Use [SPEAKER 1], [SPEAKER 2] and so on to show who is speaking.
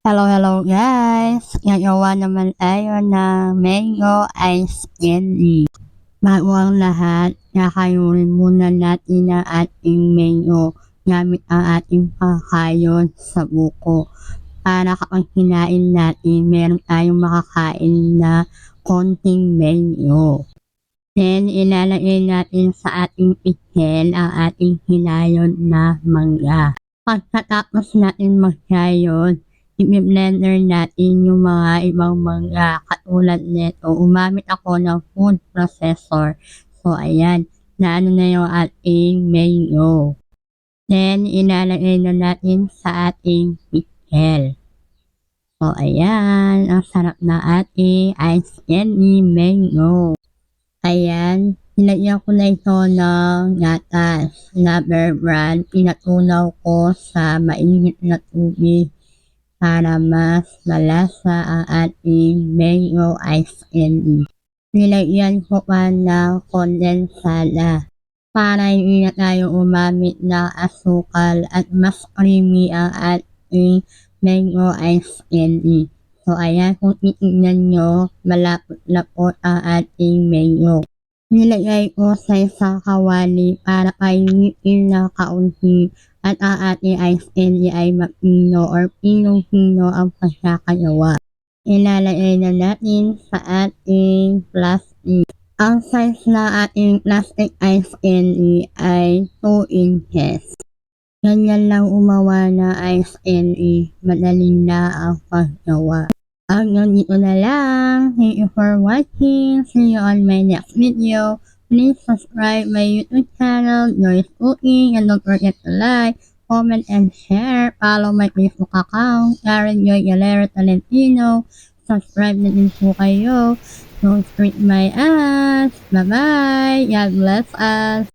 [SPEAKER 1] Hello guys! Gagawa naman tayo ng mango ice candy. Bago ang lahat, kakayunin muna natin ang ating mango gamit ang ating pangkayon sa buko. Para kapag kinain natin, meron tayong makakain na konting mango. Then, ilalagay natin sa ating pikel ang ating hinayon na mangga. Pagkatapos natin magsayon, i-blender natin yung mga ibang mangga katulad nito. Umamit ako ng food processor. So, ayan, naano na yung ating mango. Then, ilalagay na natin sa ating pikel. So, ayan, ang sarap na ating ice candy mango. Ayan, nilagyan ko na ito ng gatas na Bear Brand. Pinatunaw ko sa mainit na tubig para mas malasa ang ating mango ice candy. Nilagyan ko pa ng kondensada para hindi na tayo umamit ng asukal at mas creamy ang ating mango ice candy. So ayan, kung titignan nyo, malapot-lapot ang ating mango. Nilagay ko sa isang kawali para painitin ng kaunti at ang ating ice candy ay mapino or pinong-pino ang pagkakagawa. Ilalagay na natin sa ating plastic. Ang size na ating plastic ice candy ay 2 inches. Ganyan lang umawa na ice candy, madali na ang paggawa. Hanggang dito na lang. Thank you for watching. See you on my next video. Please subscribe my YouTube channel, Joyce Cooking, and don't forget to like, comment, and share. Follow my Facebook account, Karen Joy Galera Talentino. Subscribe na din po kayo. Don't treat my ass. Bye-bye. God bless us.